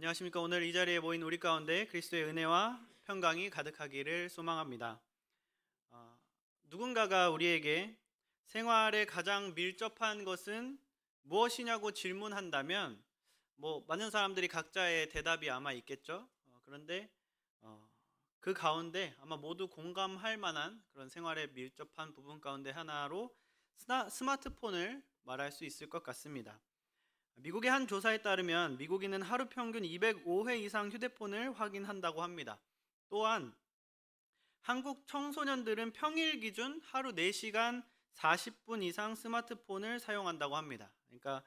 안녕하십니까. 오늘 이 자리에 모인 우리 가운데 그리스도의 은혜와 평강이 가득하기를 소망합니다. 누군가가 우리에게 생활에 가장 밀접한 것은 무엇이냐고 질문한다면 많은 사람들이 각자의 대답이 아마 있겠죠. 그런데 어, 그 가운데 아마 모두 공감할 만한 그런 생활에 밀접한 부분 가운데 하나로 스마트폰을 말할 수 있을 것 같습니다. 미국의 한 조사에 따르면 미국인은 하루 평균 205회 이상 휴대폰을 확인한다고 합니다. 또한 한국 청소년들은 평일 기준 하루 4시간 40분 이상 스마트폰을 사용한다고 합니다. 그러니까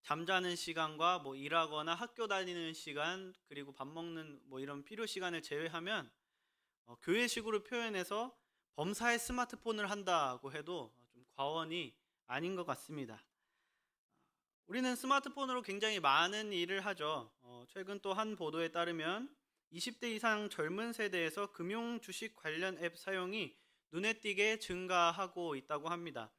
잠자는 시간과 일하거나 학교 다니는 시간, 그리고 밥 먹는 이런 필요 시간을 제외하면 교회식으로 표현해서 범사에 스마트폰을 한다고 해도 좀 과언이 아닌 것 같습니다. 우리는 스마트폰으로 굉장히 많은 일을 하죠. 최근 또 한 보도에 따르면 20대 이상 젊은 세대에서 금융 주식 관련 앱 사용이 눈에 띄게 증가하고 있다고 합니다.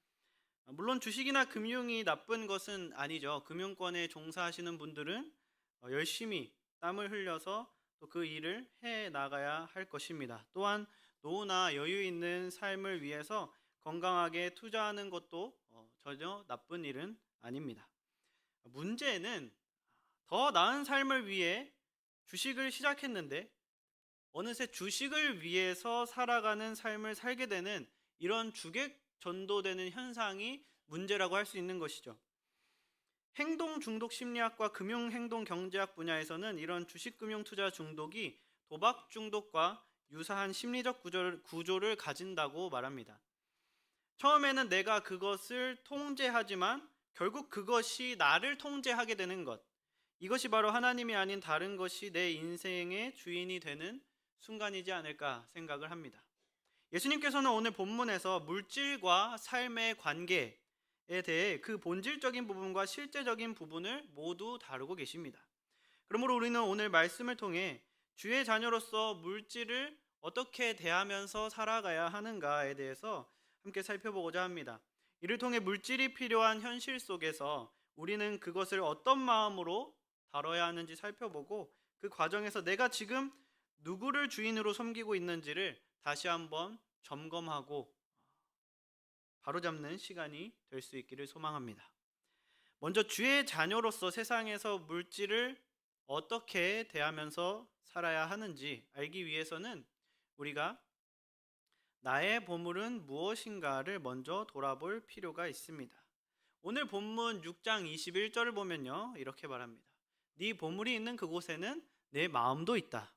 물론 주식이나 금융이 나쁜 것은 아니죠. 금융권에 종사하시는 분들은 열심히 땀을 흘려서 또 그 일을 해 나가야 할 것입니다. 또한 노후나 여유 있는 삶을 위해서 건강하게 투자하는 것도 전혀 나쁜 일은 아닙니다. 문제는 더 나은 삶을 위해 주식을 시작했는데 어느새 주식을 위해서 살아가는 삶을 살게 되는 이런 주객 전도되는 현상이 문제라고 할 수 있는 것이죠. 행동 중독 심리학과 금융 행동 경제학 분야에서는 이런 주식 금융 투자 중독이 도박 중독과 유사한 심리적 구조를 가진다고 말합니다. 처음에는 내가 그것을 통제하지만 결국 그것이 나를 통제하게 되는 것, 이것이 바로 하나님이 아닌 다른 것이 내 인생의 주인이 되는 순간이지 않을까 생각을 합니다. 예수님께서는 오늘 본문에서 물질과 삶의 관계에 대해 그 본질적인 부분과 실제적인 부분을 모두 다루고 계십니다. 그러므로 우리는 오늘 말씀을 통해 주의 자녀로서 물질을 어떻게 대하면서 살아가야 하는가에 대해서 함께 살펴보고자 합니다. 이를 통해 물질이 필요한 현실 속에서 우리는 그것을 어떤 마음으로 다뤄야 하는지 살펴보고, 그 과정에서 내가 지금 누구를 주인으로 섬기고 있는지를 다시 한번 점검하고 바로잡는 시간이 될 수 있기를 소망합니다. 먼저 주의 자녀로서 세상에서 물질을 어떻게 대하면서 살아야 하는지 알기 위해서는 우리가 나의 보물은 무엇인가를 먼저 돌아볼 필요가 있습니다. 오늘 본문 6장 21절을 보면요, 이렇게 말합니다. 네 보물이 있는 그곳에는 내 마음도 있다.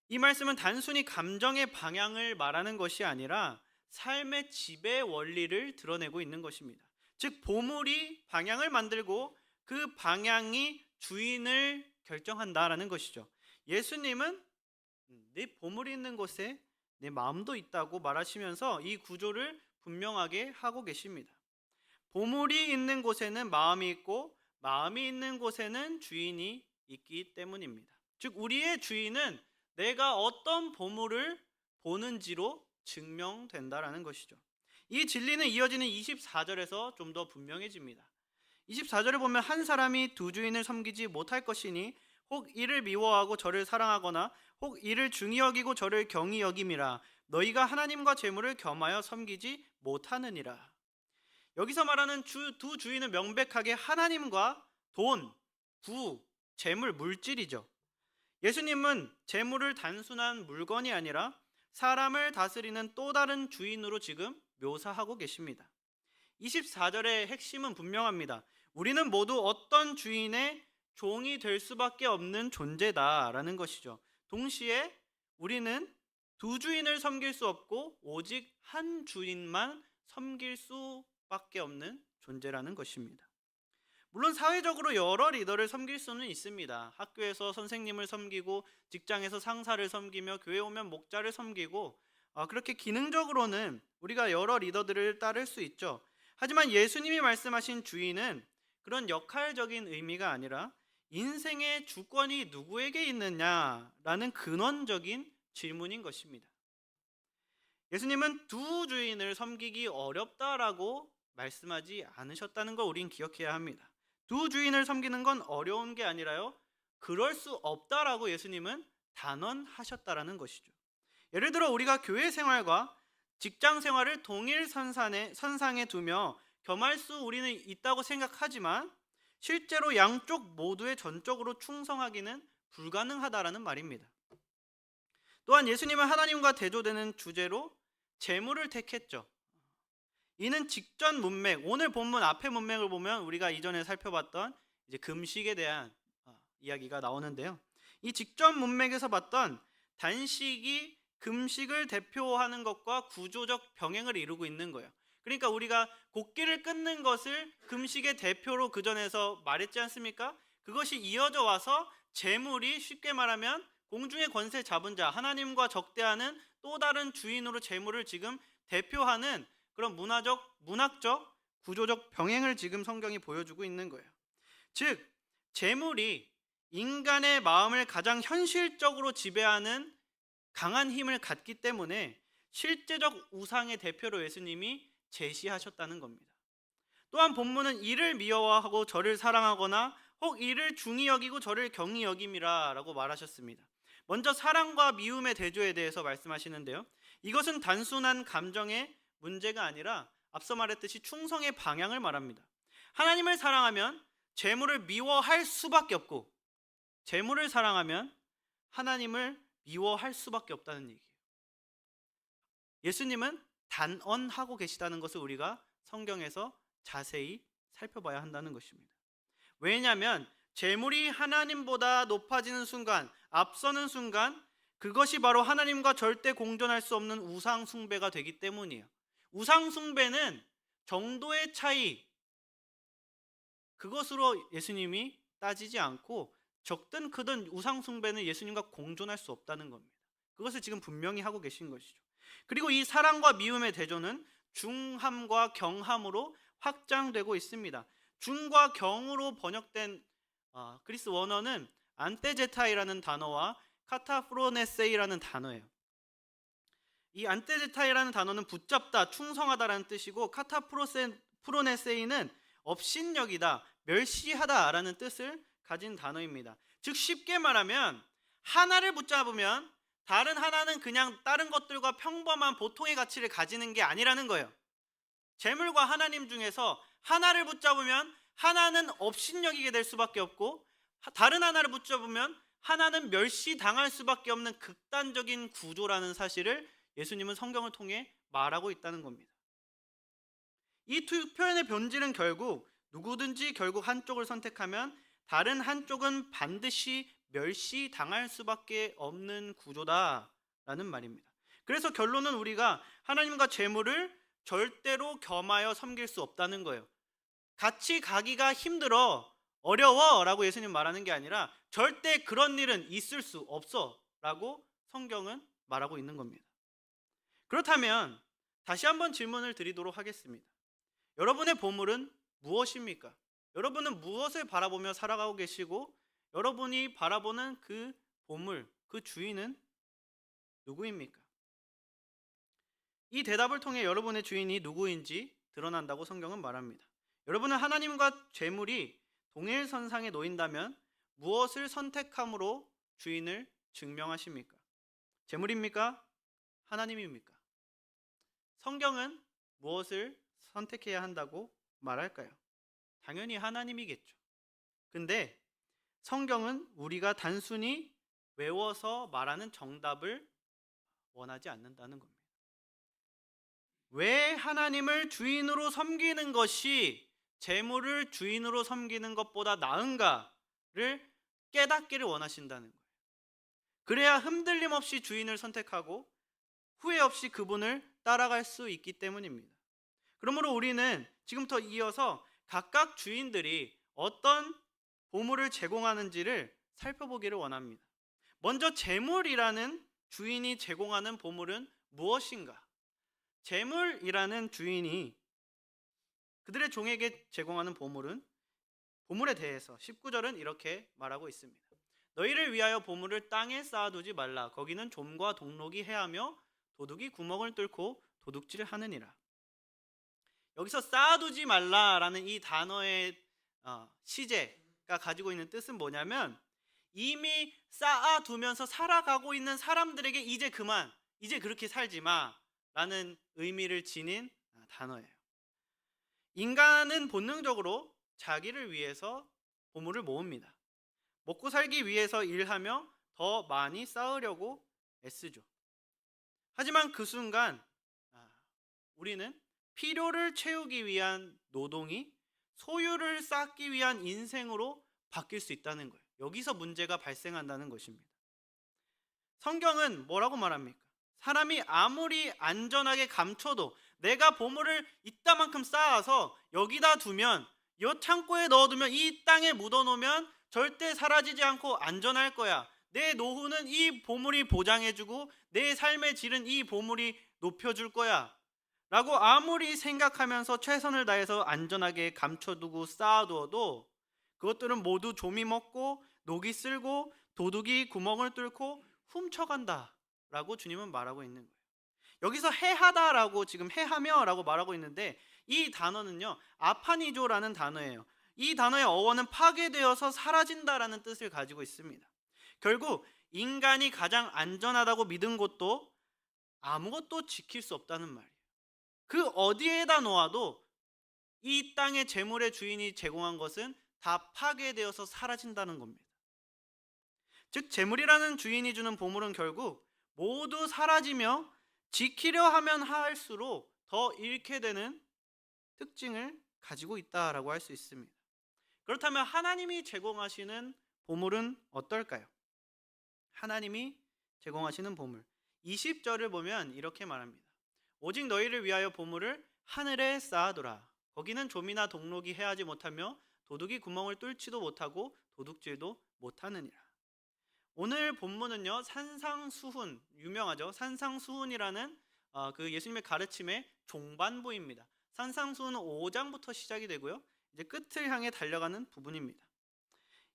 이 말씀은 단순히 감정의 방향을 말하는 것이 아니라 삶의 지배 원리를 드러내고 있는 것입니다. 즉 보물이 방향을 만들고 그 방향이 주인을 결정한다라는 것이죠. 예수님은 내 보물이 있는 곳에 내 마음도 있다고 말하시면서 이 구조를 분명하게 하고 계십니다. 보물이 있는 곳에는 마음이 있고 마음이 있는 곳에는 주인이 있기 때문입니다. 즉 우리의 주인은 내가 어떤 보물을 보는지로 증명된다라는 것이죠. 이 진리는 이어지는 24절에서 좀 더 분명해집니다. 24절을 보면 한 사람이 두 주인을 섬기지 못할 것이니 혹 이를 미워하고 저를 사랑하거나 혹 이를 중히 여기고 저를 경히 여김이라. 너희가 하나님과 재물을 겸하여 섬기지 못하느니라. 여기서 말하는 두 주인은 명백하게 하나님과 돈, 부, 재물, 물질이죠. 예수님은 재물을 단순한 물건이 아니라 사람을 다스리는 또 다른 주인으로 지금 묘사하고 계십니다. 24절의 핵심은 분명합니다. 우리는 모두 어떤 주인의 종이 될 수밖에 없는 존재다라는 것이죠. 동시에 우리는 두 주인을 섬길 수 없고 오직 한 주인만 섬길 수밖에 없는 존재라는 것입니다. 물론 사회적으로 여러 리더를 섬길 수는 있습니다. 학교에서 선생님을 섬기고 직장에서 상사를 섬기며 교회 오면 목자를 섬기고 그렇게 기능적으로는 우리가 여러 리더들을 따를 수 있죠. 하지만 예수님이 말씀하신 주인은 그런 역할적인 의미가 아니라 인생의 주권이 누구에게 있느냐라는 근원적인 질문인 것입니다. 예수님은 두 주인을 섬기기 어렵다라고 말씀하지 않으셨다는 걸 우린 기억해야 합니다. 두 주인을 섬기는 건 어려운 게 아니라요, 그럴 수 없다라고 예수님은 단언하셨다라는 것이죠. 예를 들어 우리가 교회 생활과 직장 생활을 동일 선상에 두며 겸할 수 우리는 있다고 생각하지만 실제로 양쪽 모두에 전적으로 충성하기는 불가능하다라는 말입니다. 또한 예수님은 하나님과 대조되는 주제로 재물을 택했죠. 이는 직전 문맥, 오늘 본문 앞에 문맥을 보면 우리가 이전에 살펴봤던 이제 금식에 대한 이야기가 나오는데요. 이 직전 문맥에서 봤던 단식이 금식을 대표하는 것과 구조적 병행을 이루고 있는 거예요. 그러니까 우리가 곡기를 끊는 것을 금식의 대표로 그전에서 말했지 않습니까? 그것이 이어져 와서 재물이 쉽게 말하면 공중의 권세 잡은 자, 하나님과 적대하는 또 다른 주인으로 재물을 지금 대표하는 그런 문학적, 구조적 병행을 지금 성경이 보여주고 있는 거예요. 즉, 재물이 인간의 마음을 가장 현실적으로 지배하는 강한 힘을 갖기 때문에 실제적 우상의 대표로 예수님이 제시하셨다는 겁니다. 또한 본문은 이를 미워하고 저를 사랑하거나 혹 이를 중히 여기고 저를 경히 여김이라 라고 말하셨습니다. 먼저 사랑과 미움의 대조에 대해서 말씀하시는데요. 이것은 단순한 감정의 문제가 아니라 앞서 말했듯이 충성의 방향을 말합니다. 하나님을 사랑하면 재물을 미워할 수밖에 없고 재물을 사랑하면 하나님을 미워할 수밖에 없다는 얘기예요. 예수님은 단언하고 계시다는 것을 우리가 성경에서 자세히 살펴봐야 한다는 것입니다. 왜냐하면 재물이 하나님보다 높아지는 순간, 앞서는 순간 그것이 바로 하나님과 절대 공존할 수 없는 우상 숭배가 되기 때문이에요. 우상 숭배는 정도의 차이, 그것으로 예수님이 따지지 않고 적든 크든 우상 숭배는 예수님과 공존할 수 없다는 겁니다. 그것을 지금 분명히 하고 계신 것이죠. 그리고 이 사랑과 미움의 대조는 중함과 경함으로 확장되고 있습니다. 중과 경으로 번역된 그리스 원어는 안테제타이라는 단어와 카타프로네세이라는 단어예요. 이 안테제타이라는 단어는 붙잡다, 충성하다라는 뜻이고 카타프로네세이는 업신여기다, 멸시하다라는 뜻을 가진 단어입니다. 즉 쉽게 말하면 하나를 붙잡으면 다른 하나는 그냥 다른 것들과 평범한 보통의 가치를 가지는 게 아니라는 거예요. 재물과 하나님 중에서 하나를 붙잡으면 하나는 업신여기게 될 수밖에 없고 다른 하나를 붙잡으면 하나는 멸시당할 수밖에 없는 극단적인 구조라는 사실을 예수님은 성경을 통해 말하고 있다는 겁니다. 이 두 표현의 본질은 누구든지 결국 한쪽을 선택하면 다른 한쪽은 반드시 멸시당할 수밖에 없는 구조다라는 말입니다. 그래서 결론은 우리가 하나님과 재물을 절대로 겸하여 섬길 수 없다는 거예요. 같이 가기가 힘들어, 어려워라고 예수님 말하는 게 아니라 절대 그런 일은 있을 수 없어라고 성경은 말하고 있는 겁니다. 그렇다면 다시 한번 질문을 드리도록 하겠습니다. 여러분의 보물은 무엇입니까? 여러분은 무엇을 바라보며 살아가고 계시고 여러분이 바라보는 그 보물, 그 주인은 누구입니까? 이 대답을 통해 여러분의 주인이 누구인지 드러난다고 성경은 말합니다. 여러분은 하나님과 재물이 동일선상에 놓인다면 무엇을 선택함으로 주인을 증명하십니까? 재물입니까? 하나님입니까? 성경은 무엇을 선택해야 한다고 말할까요? 당연히 하나님이겠죠. 근데 성경은 우리가 단순히 외워서 말하는 정답을 원하지 않는다는 겁니다. 왜 하나님을 주인으로 섬기는 것이 재물을 주인으로 섬기는 것보다 나은가를 깨닫기를 원하신다는 거예요. 그래야 흔들림 없이 주인을 선택하고 후회 없이 그분을 따라갈 수 있기 때문입니다. 그러므로 우리는 지금부터 이어서 각각 주인들이 어떤 보물을 제공하는지를 살펴보기를 원합니다. 먼저 재물이라는 주인이 제공하는 보물은 무엇인가? 재물이라는 주인이 그들의 종에게 제공하는 보물에 대해서 19절은 이렇게 말하고 있습니다. 너희를 위하여 보물을 땅에 쌓아두지 말라. 거기는 좀과 동록이 해하며 도둑이 구멍을 뚫고 도둑질을 하느니라. 여기서 쌓아두지 말라라는 이 단어의 시제가 가지고 있는 뜻은 뭐냐면 이미 쌓아두면서 살아가고 있는 사람들에게 이제 그만, 이제 그렇게 살지 마 라는 의미를 지닌 단어예요. 인간은 본능적으로 자기를 위해서 보물을 모읍니다. 먹고 살기 위해서 일하며 더 많이 쌓으려고 애쓰죠. 하지만 그 순간 우리는 필요를 채우기 위한 노동이 소유를 쌓기 위한 인생으로 바뀔 수 있다는 거예요. 여기서 문제가 발생한다는 것입니다. 성경은 뭐라고 말합니까? 사람이 아무리 안전하게 감춰도 내가 보물을 이따만큼 쌓아서 여기다 두면, 이 창고에 넣어두면, 이 땅에 묻어놓으면 절대 사라지지 않고 안전할 거야. 내 노후는 이 보물이 보장해주고 내 삶의 질은 이 보물이 높여줄 거야 라고 아무리 생각하면서 최선을 다해서 안전하게 감춰두고 쌓아두어도 그것들은 모두 좀이 먹고 녹이 쓸고 도둑이 구멍을 뚫고 훔쳐간다 라고 주님은 말하고 있는 거예요. 여기서 해하다라고, 지금 해하며 라고 말하고 있는데, 이 단어는요 아파니조라는 단어예요. 이 단어의 어원은 파괴되어서 사라진다라는 뜻을 가지고 있습니다. 결국 인간이 가장 안전하다고 믿은 곳도 아무것도 지킬 수 없다는 말이에요. 그 어디에다 놓아도 이 땅의 재물의 주인이 제공한 것은 다 파괴되어서 사라진다는 겁니다. 즉 재물이라는 주인이 주는 보물은 결국 모두 사라지며 지키려 하면 할수록 더 잃게 되는 특징을 가지고 있다라고 할 수 있습니다. 그렇다면 하나님이 제공하시는 보물은 어떨까요? 하나님이 제공하시는 보물, 20절을 보면 이렇게 말합니다. 오직 너희를 위하여 보물을 하늘에 쌓아두라. 거기는 좀이나 동록이 해하지 못하며 도둑이 구멍을 뚫지도 못하고 도둑질도 못하느니라. 오늘 본문은요 산상수훈, 유명하죠. 산상수훈이라는 그 예수님의 가르침의 종반부입니다. 산상수훈은 5장부터 시작이 되고요, 이제 끝을 향해 달려가는 부분입니다.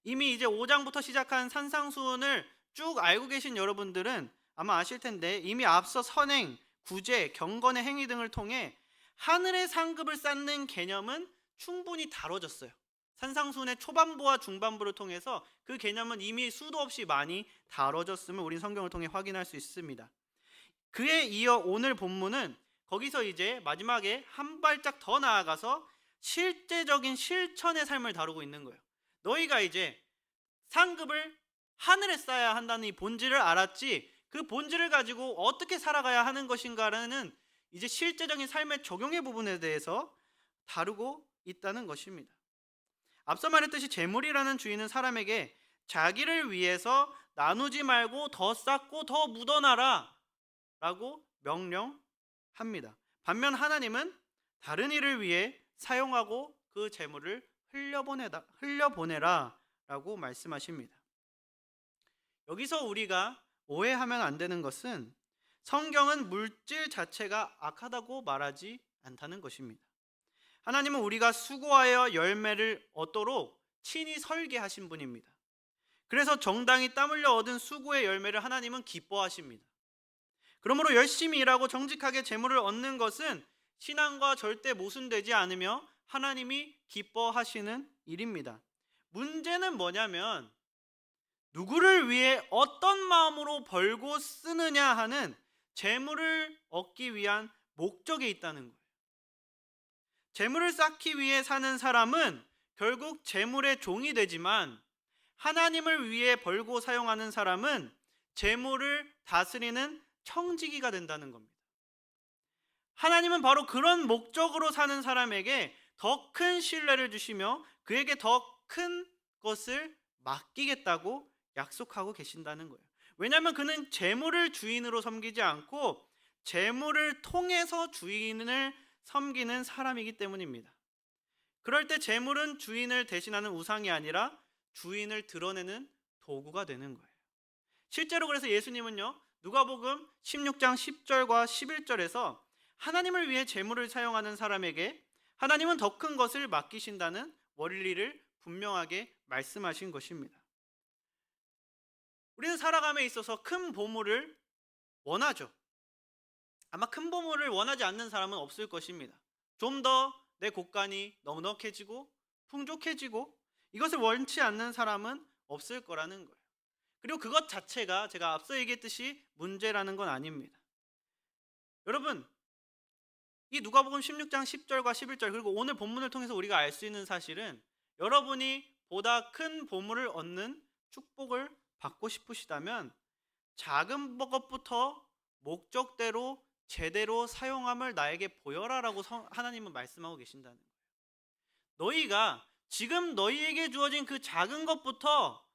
이미 이제 5장부터 시작한 산상수훈을 쭉 알고 계신 여러분들은 아마 아실 텐데, 이미 앞서 선행, 구제, 경건의 행위 등을 통해 하늘의 상급을 쌓는 개념은 충분히 다뤄졌어요. 산상수훈의 초반부와 중반부를 통해서 그 개념은 이미 수도 없이 많이 다뤄졌음을 우린 성경을 통해 확인할 수 있습니다. 그에 이어 오늘 본문은 거기서 이제 마지막에 한 발짝 더 나아가서 실제적인 실천의 삶을 다루고 있는 거예요. 너희가 이제 상급을 하늘에 쌓아야 한다는 이 본질을 알았지, 그 본질을 가지고 어떻게 살아가야 하는 것인가라는 이제 실제적인 삶의 적용의 부분에 대해서 다루고 있다는 것입니다. 앞서 말했듯이 재물이라는 주인은 사람에게 자기를 위해서 나누지 말고 더 쌓고 더 묻어놔라 라고 명령합니다. 반면 하나님은 다른 일을 위해 사용하고 그 재물을 흘려보내라 라고 말씀하십니다. 여기서 우리가 오해하면 안 되는 것은 성경은 물질 자체가 악하다고 말하지 않다는 것입니다. 하나님은 우리가 수고하여 열매를 얻도록 친히 설계하신 분입니다. 그래서 정당히 땀 흘려 얻은 수고의 열매를 하나님은 기뻐하십니다. 그러므로 열심히 일하고 정직하게 재물을 얻는 것은 신앙과 절대 모순되지 않으며 하나님이 기뻐하시는 일입니다. 문제는 뭐냐면 누구를 위해 어떤 마음으로 벌고 쓰느냐 하는 재물을 얻기 위한 목적에 있다는 거예요. 재물을 쌓기 위해 사는 사람은 결국 재물의 종이 되지만, 하나님을 위해 벌고 사용하는 사람은 재물을 다스리는 청지기가 된다는 겁니다. 하나님은 바로 그런 목적으로 사는 사람에게 더 큰 신뢰를 주시며 그에게 더 큰 것을 맡기겠다고 약속하고 계신다는 거예요. 왜냐하면 그는 재물을 주인으로 섬기지 않고 재물을 통해서 주인을 섬기는 사람이기 때문입니다. 그럴 때 재물은 주인을 대신하는 우상이 아니라 주인을 드러내는 도구가 되는 거예요. 실제로 그래서 예수님은요 누가복음 16장 10절과 11절에서 하나님을 위해 재물을 사용하는 사람에게 하나님은 더 큰 것을 맡기신다는 원리를 분명하게 말씀하신 것입니다. 우리는 살아감에 있어서 큰 보물을 원하죠. 아마 큰 보물을 원하지 않는 사람은 없을 것입니다. 좀 더 내 곳간이 넉넉해지고 풍족해지고 이것을 원치 않는 사람은 없을 거라는 거예요. 그리고 그것 자체가 제가 앞서 얘기했듯이 문제라는 건 아닙니다. 여러분, 이 누가복음 16장 10절과 11절 그리고 오늘 본문을 통해서 우리가 알 수 있는 사실은 여러분이 보다 큰 보물을 얻는 축복을 받고 싶으시다면 작은 것부터 목적대로 제대로 사용함을 나에게 보여라라고 하나님은 말씀하고 계신다는 거예요. 너희가 지금 너희에게 주어진 그 작은 것부터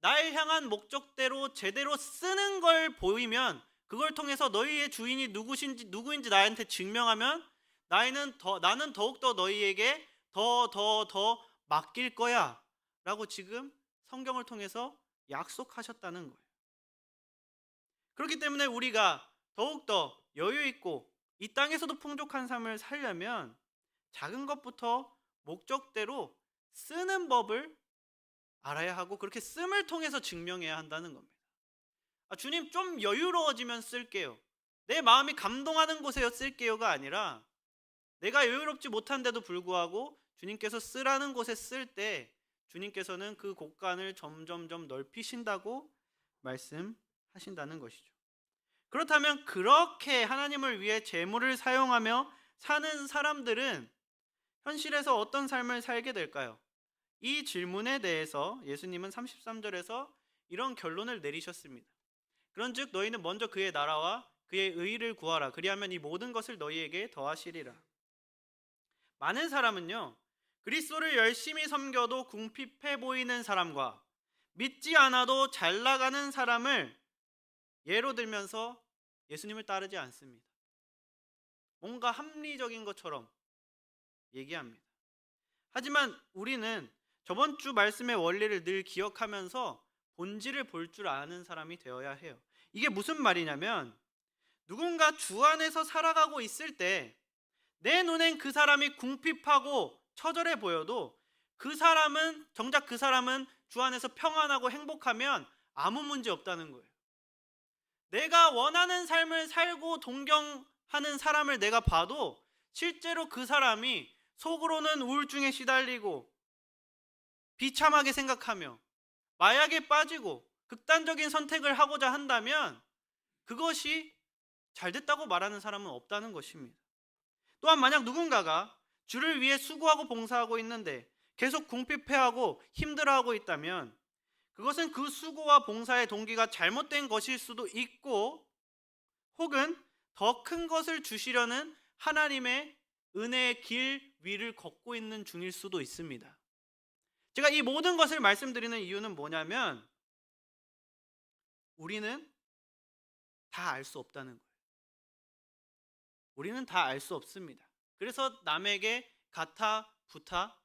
날 향한 목적대로 제대로 쓰는 걸 보이면 그걸 통해서 너희의 주인이 누구인지 나한테 증명하면 나는 더욱더 너희에게 더 맡길 거야 라고 지금 성경을 통해서 약속하셨다는 거예요. 그렇기 때문에 우리가 더욱더 여유 있고 이 땅에서도 풍족한 삶을 살려면 작은 것부터 목적대로 쓰는 법을 알아야 하고 그렇게 씀을 통해서 증명해야 한다는 겁니다. 주님 좀 여유로워지면 쓸게요. 내 마음이 감동하는 곳에 쓸게요가 아니라 내가 여유롭지 못한데도 불구하고 주님께서 쓰라는 곳에 쓸 때 주님께서는 그 곳간을 점점점 넓히신다고 말씀하신다는 것이죠. 그렇다면 그렇게 하나님을 위해 재물을 사용하며 사는 사람들은 현실에서 어떤 삶을 살게 될까요? 이 질문에 대해서 예수님은 33절에서 이런 결론을 내리셨습니다. 그런즉 너희는 먼저 그의 나라와 그의 의를 구하라. 그리하면 이 모든 것을 너희에게 더하시리라. 많은 사람은요, 그리스도를 열심히 섬겨도 궁핍해 보이는 사람과 믿지 않아도 잘 나가는 사람을 예로 들면서 예수님을 따르지 않습니다. 뭔가 합리적인 것처럼 얘기합니다. 하지만 우리는 저번 주 말씀의 원리를 늘 기억하면서 본질을 볼 줄 아는 사람이 되어야 해요. 이게 무슨 말이냐면 누군가 주 안에서 살아가고 있을 때 내 눈엔 그 사람이 궁핍하고 처절해 보여도 정작 그 사람은 주 안에서 평안하고 행복하면 아무 문제 없다는 거예요. 내가 원하는 삶을 살고 동경하는 사람을 내가 봐도 실제로 그 사람이 속으로는 우울증에 시달리고 비참하게 생각하며 마약에 빠지고 극단적인 선택을 하고자 한다면 그것이 잘 됐다고 말하는 사람은 없다는 것입니다. 또한 만약 누군가가 주를 위해 수고하고 봉사하고 있는데 계속 궁핍해하고 힘들어하고 있다면 그것은 그 수고와 봉사의 동기가 잘못된 것일 수도 있고 혹은 더 큰 것을 주시려는 하나님의 은혜의 길 위를 걷고 있는 중일 수도 있습니다. 제가 이 모든 것을 말씀드리는 이유는 뭐냐면 우리는 다 알 수 없다는 거예요. 우리는 다 알 수 없습니다. 그래서 남에게 가타, 부타,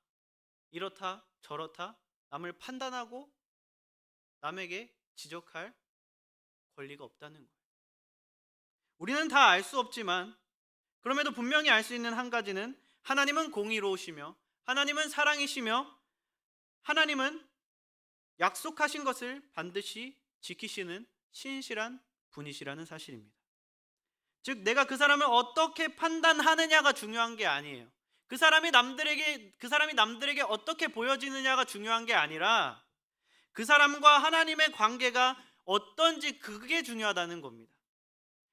이렇다, 저렇다, 남을 판단하고 남에게 지적할 권리가 없다는 거예요. 우리는 다 알 수 없지만 그럼에도 분명히 알 수 있는 한 가지는 하나님은 공의로우시며 하나님은 사랑이시며 하나님은 약속하신 것을 반드시 지키시는 신실한 분이시라는 사실입니다. 즉 내가 그 사람을 어떻게 판단하느냐가 중요한 게 아니에요. 그 사람이 남들에게 어떻게 보여지느냐가 중요한 게 아니라 그 사람과 하나님의 관계가 어떤지 그게 중요하다는 겁니다.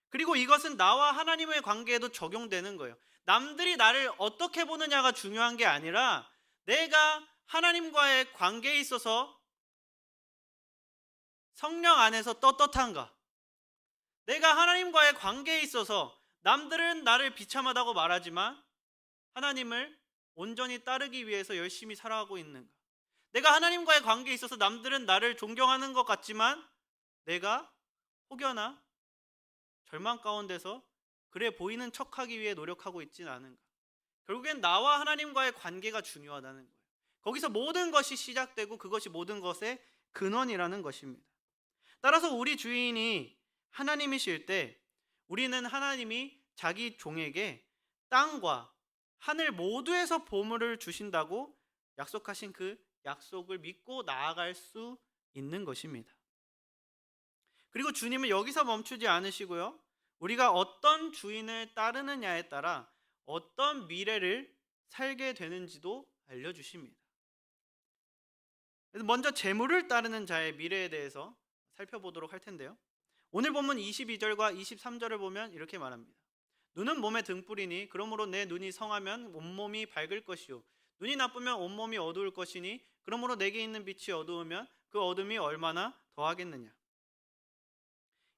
그리고 이것은 나와 하나님의 관계에도 적용되는 거예요. 남들이 나를 어떻게 보느냐가 중요한 게 아니라 내가 하나님과의 관계에 있어서 성령 안에서 떳떳한가? 내가 하나님과의 관계에 있어서 남들은 나를 비참하다고 말하지만 하나님을 온전히 따르기 위해서 열심히 살아가고 있는가? 내가 하나님과의 관계에 있어서 남들은 나를 존경하는 것 같지만 내가 혹여나 절망 가운데서 그래 보이는 척하기 위해 노력하고 있지는 않은가? 결국엔 나와 하나님과의 관계가 중요하다는 거예요. 거기서 모든 것이 시작되고 그것이 모든 것의 근원이라는 것입니다. 따라서 우리 주인이 하나님이실 때 우리는 하나님이 자기 종에게 땅과 하늘 모두에서 보물을 주신다고 약속하신 그 약속을 믿고 나아갈 수 있는 것입니다. 그리고 주님은 여기서 멈추지 않으시고요. 우리가 어떤 주인을 따르느냐에 따라 어떤 미래를 살게 되는지도 알려주십니다. 그래서 먼저 재물을 따르는 자의 미래에 대해서 살펴보도록 할 텐데요. 오늘 본문 22절과 23절을 보면 이렇게 말합니다. 눈은 몸의 등불이니 그러므로 내 눈이 성하면 온몸이 밝을 것이요 눈이 나쁘면 온몸이 어두울 것이니 그러므로 내게 있는 빛이 어두우면 그 어둠이 얼마나 더하겠느냐.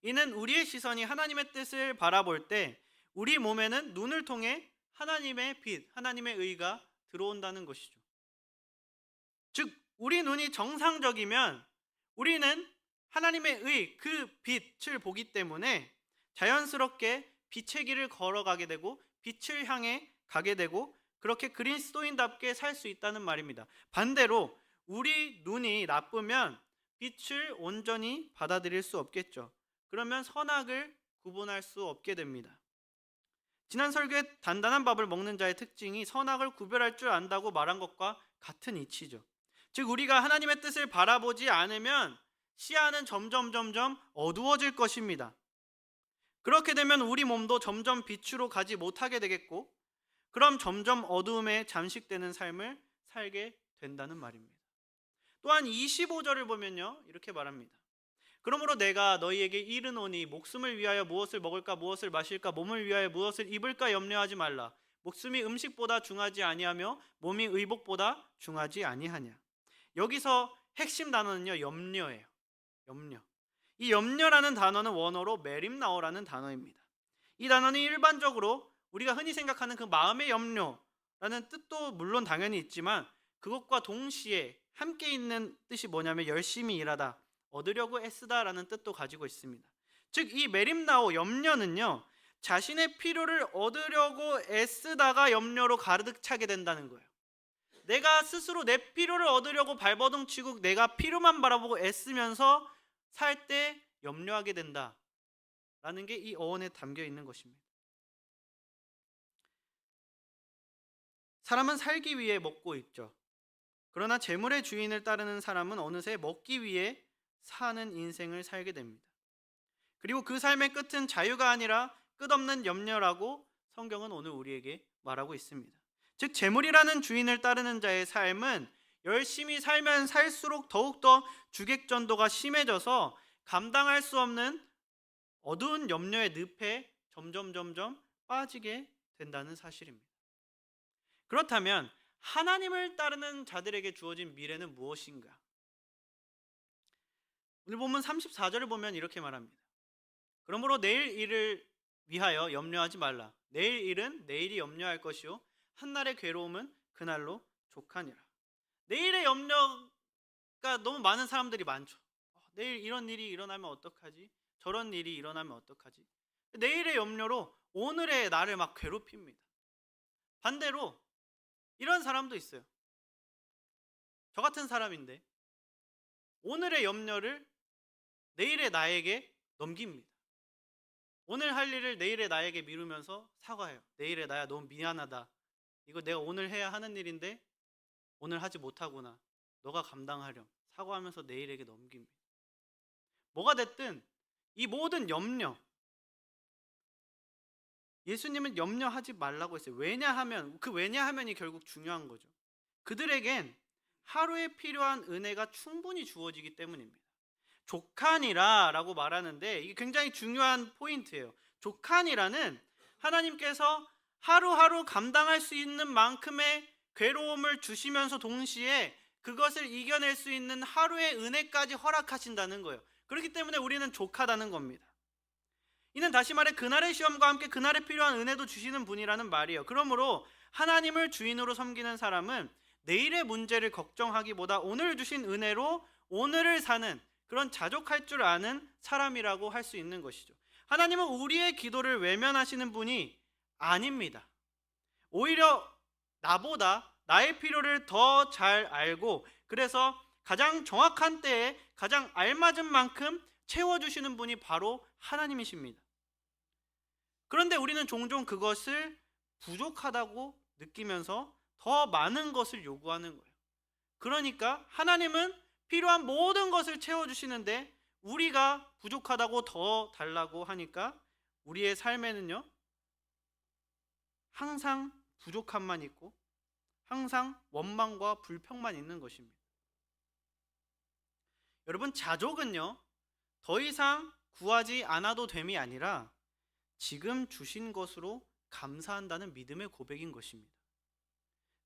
이는 우리의 시선이 하나님의 뜻을 바라볼 때 우리 몸에는 눈을 통해 하나님의 빛, 하나님의 의가 들어온다는 것이죠. 즉 우리 눈이 정상적이면 우리는 하나님의 의, 그 빛을 보기 때문에 자연스럽게 빛의 길을 걸어가게 되고 빛을 향해 가게 되고 그렇게 그리스도인답게 살 수 있다는 말입니다. 반대로 우리 눈이 나쁘면 빛을 온전히 받아들일 수 없겠죠. 그러면 선악을 구분할 수 없게 됩니다. 지난 설교에 단단한 밥을 먹는 자의 특징이 선악을 구별할 줄 안다고 말한 것과 같은 이치죠. 즉 우리가 하나님의 뜻을 바라보지 않으면 시야는 점점 어두워질 것입니다. 그렇게 되면 우리 몸도 점점 빛으로 가지 못하게 되겠고 그럼 점점 어두움에 잠식되는 삶을 살게 된다는 말입니다. 또한 25절을 보면요 이렇게 말합니다. 그러므로 내가 너희에게 이르노니 목숨을 위하여 무엇을 먹을까 무엇을 마실까 몸을 위하여 무엇을 입을까 염려하지 말라. 목숨이 음식보다 중하지 아니하며 몸이 의복보다 중하지 아니하냐. 여기서 핵심 단어는요 염려예요. 염려. 이 염려라는 단어는 원어로 메림나오라는 단어입니다. 이 단어는 일반적으로 우리가 흔히 생각하는 그 마음의 염려라는 뜻도 물론 당연히 있지만 그것과 동시에 함께 있는 뜻이 뭐냐면 열심히 일하다, 얻으려고 애쓰다라는 뜻도 가지고 있습니다. 즉 이 메림나오 염려는요 자신의 필요를 얻으려고 애쓰다가 염려로 가득 차게 된다는 거예요. 내가 스스로 내 필요를 얻으려고 발버둥 치고 내가 필요만 바라보고 애쓰면서 살 때 염려하게 된다라는 게 이 어원에 담겨 있는 것입니다. 사람은 살기 위해 먹고 있죠. 그러나 재물의 주인을 따르는 사람은 어느새 먹기 위해 사는 인생을 살게 됩니다. 그리고 그 삶의 끝은 자유가 아니라 끝없는 염려라고 성경은 오늘 우리에게 말하고 있습니다. 즉 재물이라는 주인을 따르는 자의 삶은 열심히 살면 살수록 더욱더 주객전도가 심해져서 감당할 수 없는 어두운 염려의 늪에 점점 빠지게 된다는 사실입니다. 그렇다면 하나님을 따르는 자들에게 주어진 미래는 무엇인가? 오늘 본문 34절을 보면 이렇게 말합니다. 그러므로 내일 일을 위하여 염려하지 말라. 내일 일은 내일이 염려할 것이요 한날의 괴로움은 그날로 족하니라. 내일의 염려가 너무 많은 사람들이 많죠. 내일 이런 일이 일어나면 어떡하지? 저런 일이 일어나면 어떡하지? 내일의 염려로 오늘의 나를 막 괴롭힙니다. 반대로 이런 사람도 있어요. 저 같은 사람인데 오늘의 염려를 내일의 나에게 넘깁니다. 오늘 할 일을 내일의 나에게 미루면서 사과해요. 내일의 나야 너무 미안하다. 이거 내가 오늘 해야 하는 일인데 오늘 하지 못하구나. 너가 감당하렴. 사과하면서 내일에게 넘깁니다. 뭐가 됐든 이 모든 염려, 예수님은 염려하지 말라고 했어요. 왜냐하면 그 왜냐하면이 결국 중요한 거죠. 그들에겐 하루에 필요한 은혜가 충분히 주어지기 때문입니다. 족하니라 라고 말하는데 이게 굉장히 중요한 포인트예요. 족하니라는 하나님께서 하루하루 감당할 수 있는 만큼의 괴로움을 주시면서 동시에 그것을 이겨낼 수 있는 하루의 은혜까지 허락하신다는 거예요. 그렇기 때문에 우리는 족하다는 겁니다. 이는 다시 말해 그날의 시험과 함께 그날에 필요한 은혜도 주시는 분이라는 말이에요. 그러므로 하나님을 주인으로 섬기는 사람은 내일의 문제를 걱정하기보다 오늘 주신 은혜로 오늘을 사는 그런 자족할 줄 아는 사람이라고 할 수 있는 것이죠. 하나님은 우리의 기도를 외면하시는 분이 아닙니다. 오히려 나보다 나의 필요를 더 잘 알고 그래서 가장 정확한 때에 가장 알맞은 만큼 채워주시는 분이 바로 하나님이십니다. 그런데 우리는 종종 그것을 부족하다고 느끼면서 더 많은 것을 요구하는 거예요. 그러니까 하나님은 필요한 모든 것을 채워주시는데 우리가 부족하다고 더 달라고 하니까 우리의 삶에는요 항상 부족함만 있고 항상 원망과 불평만 있는 것입니다. 여러분 자족은요 더 이상 구하지 않아도 됨이 아니라 지금 주신 것으로 감사한다는 믿음의 고백인 것입니다.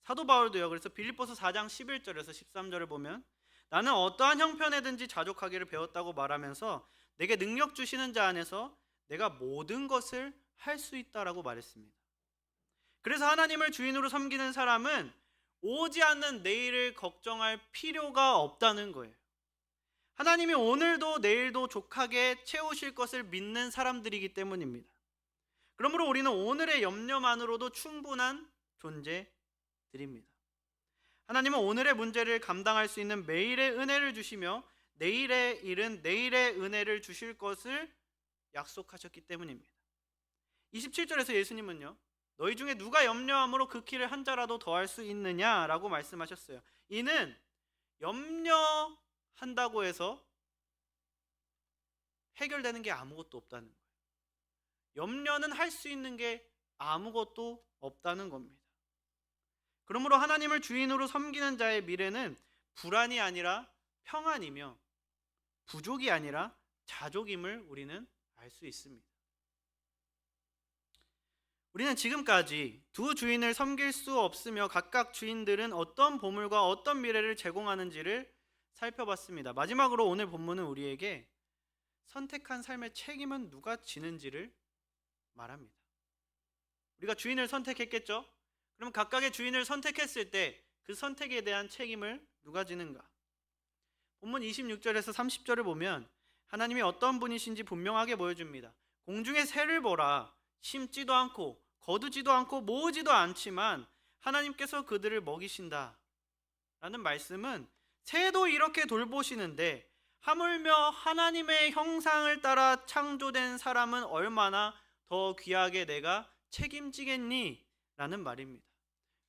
사도 바울도요. 그래서 빌립보서 4장 11절에서 13절을 보면 나는 어떠한 형편에든지 자족하기를 배웠다고 말하면서 내게 능력 주시는 자 안에서 내가 모든 것을 할 수 있다라고 말했습니다. 그래서 하나님을 주인으로 섬기는 사람은 오지 않는 내일을 걱정할 필요가 없다는 거예요. 하나님이 오늘도 내일도 족하게 채우실 것을 믿는 사람들이기 때문입니다. 그러므로 우리는 오늘의 염려만으로도 충분한 존재들입니다. 하나님은 오늘의 문제를 감당할 수 있는 매일의 은혜를 주시며 내일의 일은 내일의 은혜를 주실 것을 약속하셨기 때문입니다. 27절에서 예수님은요, 너희 중에 누가 염려함으로 그 키를 한 자라도 더할 수 있느냐라고 말씀하셨어요. 이는 염려한다고 해서 해결되는 게 아무것도 없다는 거예요. 염려는 할 수 있는 게 아무것도 없다는 겁니다. 그러므로 하나님을 주인으로 섬기는 자의 미래는 불안이 아니라 평안이며 부족이 아니라 자족임을 우리는 알 수 있습니다. 우리는 지금까지 두 주인을 섬길 수 없으며 각각 주인들은 어떤 보물과 어떤 미래를 제공하는지를 살펴봤습니다. 마지막으로 오늘 본문은 우리에게 선택한 삶의 책임은 누가 지는지를 말합니다. 우리가 주인을 선택했겠죠? 그럼 각각의 주인을 선택했을 때 그 선택에 대한 책임을 누가 지는가? 본문 26절에서 30절을 보면 하나님이 어떤 분이신지 분명하게 보여줍니다. 공중의 새를 보라. 심지도 않고 거두지도 않고 모으지도 않지만 하나님께서 그들을 먹이신다 라는 말씀은 새도 이렇게 돌보시는데 하물며 하나님의 형상을 따라 창조된 사람은 얼마나 더 귀하게 내가 책임지겠니? 라는 말입니다.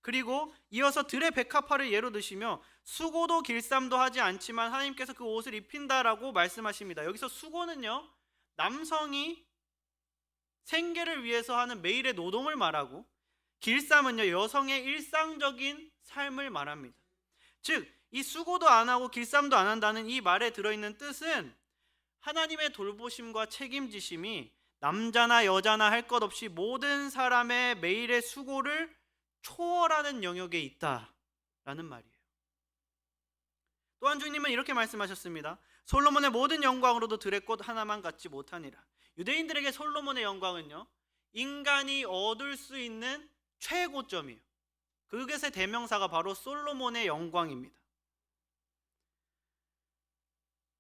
그리고 이어서 들의 백합화를 예로 드시며 수고도 길쌈도 하지 않지만 하나님께서 그 옷을 입힌다라고 말씀하십니다. 여기서 수고는요, 남성이 생계를 위해서 하는 매일의 노동을 말하고 길쌈은요, 여성의 일상적인 삶을 말합니다. 즉, 이 수고도 안 하고 길쌈도 안 한다는 이 말에 들어있는 뜻은 하나님의 돌보심과 책임지심이 남자나 여자나 할 것 없이 모든 사람의 매일의 수고를 초월하는 영역에 있다라는 말이에요. 또한 주님은 이렇게 말씀하셨습니다. 솔로몬의 모든 영광으로도 들의 꽃 하나만 갖지 못하니라. 유대인들에게 솔로몬의 영광은요, 인간이 얻을 수 있는 최고점이에요. 그것의 대명사가 바로 솔로몬의 영광입니다.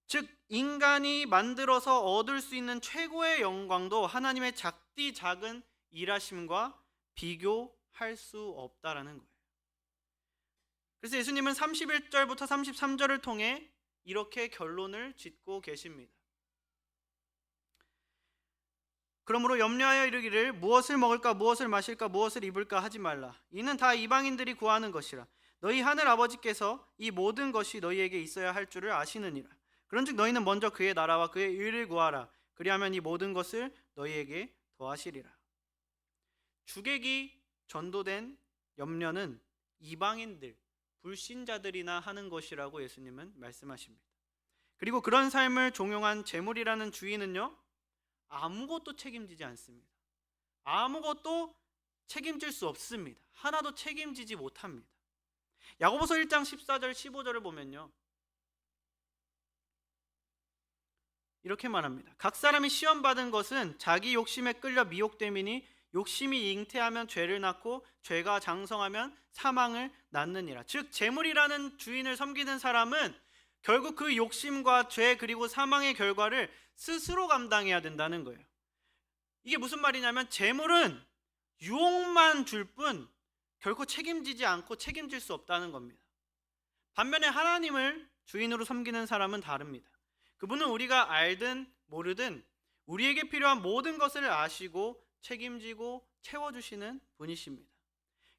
즉 인간이 만들어서 얻을 수 있는 최고의 영광도 하나님의 작디 작은 일하심과 비교할 수 없다라는 거예요. 그래서 예수님은 31절부터 33절을 통해 이렇게 결론을 짓고 계십니다. 그러므로 염려하여 이르기를 무엇을 먹을까 무엇을 마실까 무엇을 입을까 하지 말라. 이는 다 이방인들이 구하는 것이라. 너희 하늘 아버지께서 이 모든 것이 너희에게 있어야 할 줄을 아시느니라. 그런즉 너희는 먼저 그의 나라와 그의 의를 구하라. 그리하면 이 모든 것을 너희에게 더하시리라. 주객이 전도된 염려는 이방인들, 불신자들이나 하는 것이라고 예수님은 말씀하십니다. 그리고 그런 삶을 종용한 재물이라는 주인은요, 아무것도 책임지지 않습니다. 아무것도 책임질 수 없습니다. 하나도 책임지지 못합니다. 야고보서 1장 14절 15절을 보면요, 이렇게 말합니다. 각 사람이 시험받은 것은 자기 욕심에 끌려 미혹됨이니 욕심이 잉태하면 죄를 낳고 죄가 장성하면 사망을 낳느니라. 즉 재물이라는 주인을 섬기는 사람은 결국 그 욕심과 죄 그리고 사망의 결과를 스스로 감당해야 된다는 거예요. 이게 무슨 말이냐면 재물은 유혹만 줄 뿐 결코 책임지지 않고 책임질 수 없다는 겁니다. 반면에 하나님을 주인으로 섬기는 사람은 다릅니다. 그분은 우리가 알든 모르든 우리에게 필요한 모든 것을 아시고 책임지고 채워주시는 분이십니다.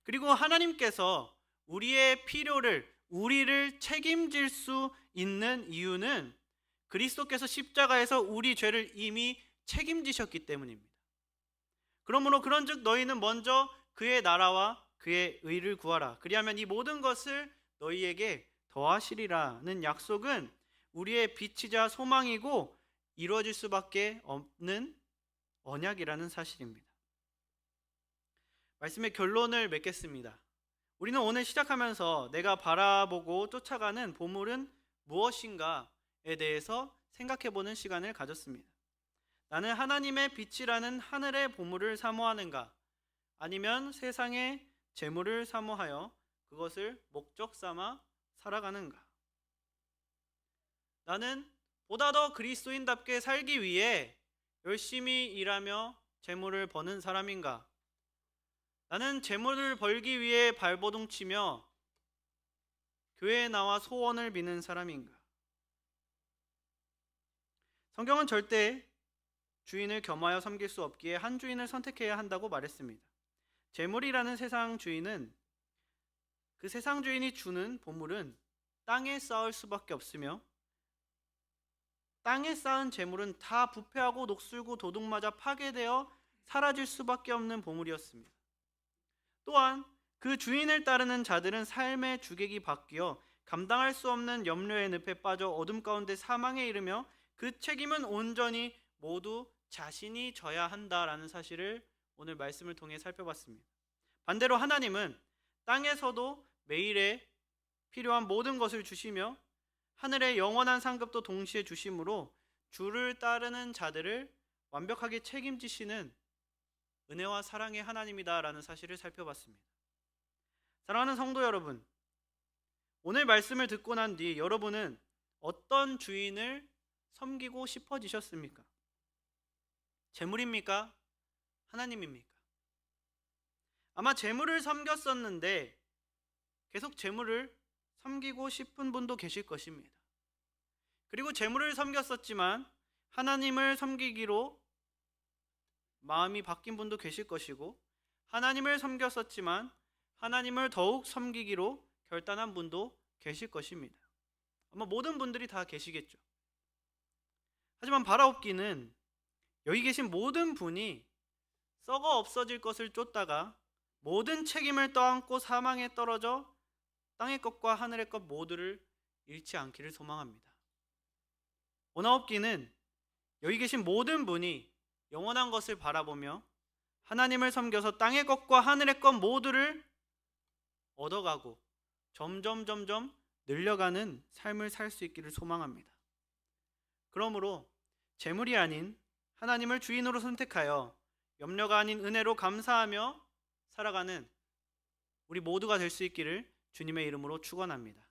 그리고 하나님께서 우리의 필요를, 우리를 책임질 수 있는 이유는 그리스도께서 십자가에서 우리 죄를 이미 책임지셨기 때문입니다. 그러므로 그런즉 너희는 먼저 그의 나라와 그의 의를 구하라. 그리하면 이 모든 것을 너희에게 더하시리라는 약속은 우리의 빛이자 소망이고 이루어질 수밖에 없는 언약이라는 사실입니다. 말씀의 결론을 맺겠습니다. 우리는 오늘 시작하면서 내가 바라보고 쫓아가는 보물은 무엇인가에 대해서 생각해보는 시간을 가졌습니다. 나는 하나님의 빛이라는 하늘의 보물을 사모하는가? 아니면 세상의 재물을 사모하여 그것을 목적 삼아 살아가는가? 나는 보다 더 그리스도인답게 살기 위해 열심히 일하며 재물을 버는 사람인가? 나는 재물을 벌기 위해 발버둥 치며 교회에 나와 소원을 비는 사람인가? 성경은 절대 주인을 겸하여 섬길 수 없기에 한 주인을 선택해야 한다고 말했습니다. 재물이라는 세상 주인은 그 세상 주인이 주는 보물은 땅에 쌓을 수밖에 없으며 땅에 쌓은 재물은 다 부패하고 녹슬고 도둑맞아 파괴되어 사라질 수밖에 없는 보물이었습니다. 또한 그 주인을 따르는 자들은 삶의 주객이 바뀌어 감당할 수 없는 염려의 늪에 빠져 어둠 가운데 사망에 이르며 그 책임은 온전히 모두 자신이 져야 한다라는 사실을 오늘 말씀을 통해 살펴봤습니다. 반대로 하나님은 땅에서도 매일에 필요한 모든 것을 주시며 하늘의 영원한 상급도 동시에 주심으로 주를 따르는 자들을 완벽하게 책임지시는 은혜와 사랑의 하나님이다라는 사실을 살펴봤습니다. 사랑하는 성도 여러분, 오늘 말씀을 듣고 난 뒤 여러분은 어떤 주인을 섬기고 싶어지셨습니까? 재물입니까? 하나님입니까? 아마 재물을 섬겼었는데 계속 재물을 섬기고 싶은 분도 계실 것입니다. 그리고 재물을 섬겼었지만 하나님을 섬기기로 마음이 바뀐 분도 계실 것이고, 하나님을 섬겼었지만 하나님을 더욱 섬기기로 결단한 분도 계실 것입니다. 아마 모든 분들이 다 계시겠죠. 하지만 바라옵기는 여기 계신 모든 분이 썩어 없어질 것을 쫓다가 모든 책임을 떠안고 사망에 떨어져 땅의 것과 하늘의 것 모두를 잃지 않기를 소망합니다. 원하옵기는 여기 계신 모든 분이 영원한 것을 바라보며 하나님을 섬겨서 땅의 것과 하늘의 것 모두를 얻어가고 점점 늘려가는 삶을 살 수 있기를 소망합니다. 그러므로 재물이 아닌 하나님을 주인으로 선택하여 염려가 아닌 은혜로 감사하며 살아가는 우리 모두가 될 수 있기를 주님의 이름으로 축원합니다.